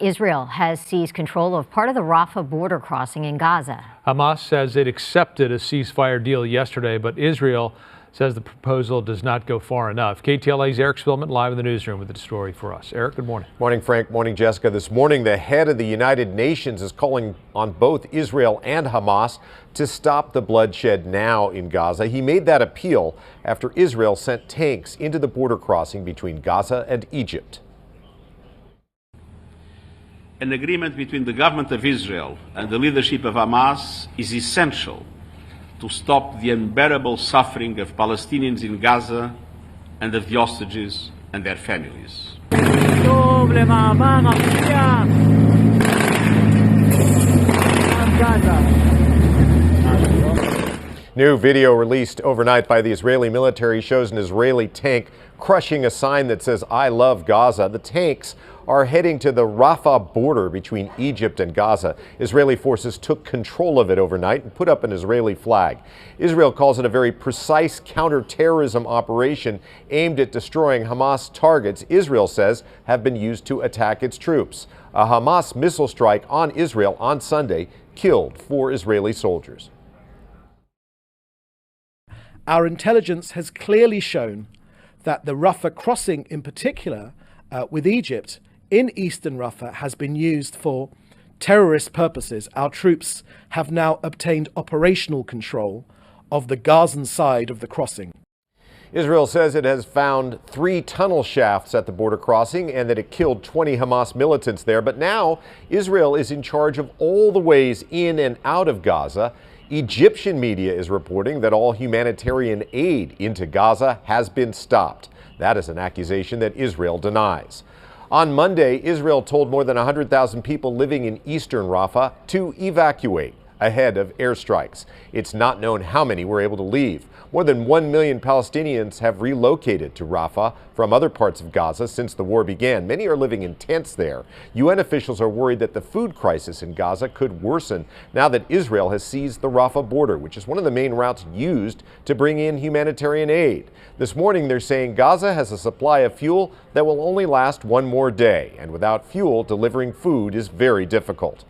Israel has seized control of part of the Rafah border crossing in Gaza. Hamas says it accepted a ceasefire deal yesterday, but Israel says the proposal does not go far enough. KTLA's Eric Spillman live in the newsroom with the story for us. Eric, good morning. Morning, Frank. Morning, Jessica. This morning, the head of the United Nations is calling on both Israel and Hamas to stop the bloodshed now in Gaza. He made that appeal after Israel sent tanks into the border crossing between Gaza and Egypt. An agreement between the government of Israel and the leadership of Hamas is essential to stop the unbearable suffering of Palestinians in Gaza and of the hostages and their families. New video released overnight by the Israeli military shows an Israeli tank crushing a sign that says, "I love Gaza." The tanks are heading to the Rafah border between Egypt and Gaza. Israeli forces took control of it overnight and put up an Israeli flag. Israel calls it a very precise counterterrorism operation aimed at destroying Hamas targets Israel says have been used to attack its troops. A Hamas missile strike on Israel on Sunday killed 4 Israeli soldiers. Our intelligence has clearly shown that the Rafah crossing in particular with Egypt in eastern Rafah has been used for terrorist purposes. Our troops have now obtained operational control of the Gazan side of the crossing. Israel says it has found 3 tunnel shafts at the border crossing and that it killed 20 Hamas militants there. But now Israel is in charge of all the ways in and out of Gaza. Egyptian media is reporting that all humanitarian aid into Gaza has been stopped. That is an accusation that Israel denies. On Monday, Israel told more than 100,000 people living in eastern Rafah to evacuate ahead of airstrikes. It's not known how many were able to leave. More than 1 million Palestinians have relocated to Rafah from other parts of Gaza since the war began. Many are living in tents there. UN officials are worried that the food crisis in Gaza could worsen now that Israel has seized the Rafah border, which is one of the main routes used to bring in humanitarian aid. This morning, they're saying Gaza has a supply of fuel that will only last 1 more day, and without fuel, delivering food is very difficult.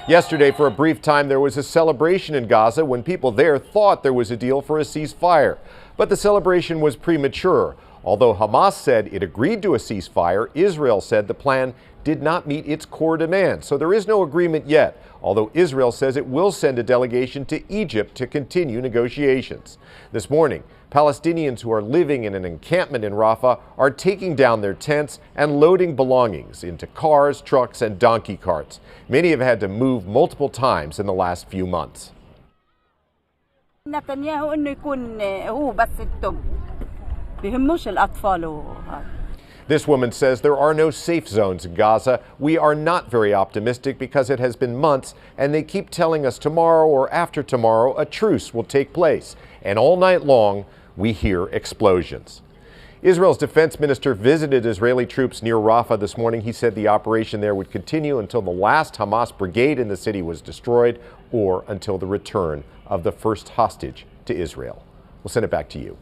Yesterday, for a brief time, there was a celebration in Gaza when people there thought there was a deal for a ceasefire. But the celebration was premature. Although Hamas said it agreed to a ceasefire, Israel said the plan did not meet its core demands. So there is no agreement yet, although Israel says it will send a delegation to Egypt to continue negotiations. This morning, Palestinians who are living in an encampment in Rafah are taking down their tents and loading belongings into cars, trucks, and donkey carts. Many have had to move multiple times in the last few months. This woman says there are no safe zones in Gaza. We are not very optimistic because it has been months and they keep telling us tomorrow or after tomorrow a truce will take place. And all night long, we hear explosions. Israel's defense minister visited Israeli troops near Rafah this morning. He said the operation there would continue until the last Hamas brigade in the city was destroyed or until the return of the first hostage to Israel. We'll send it back to you.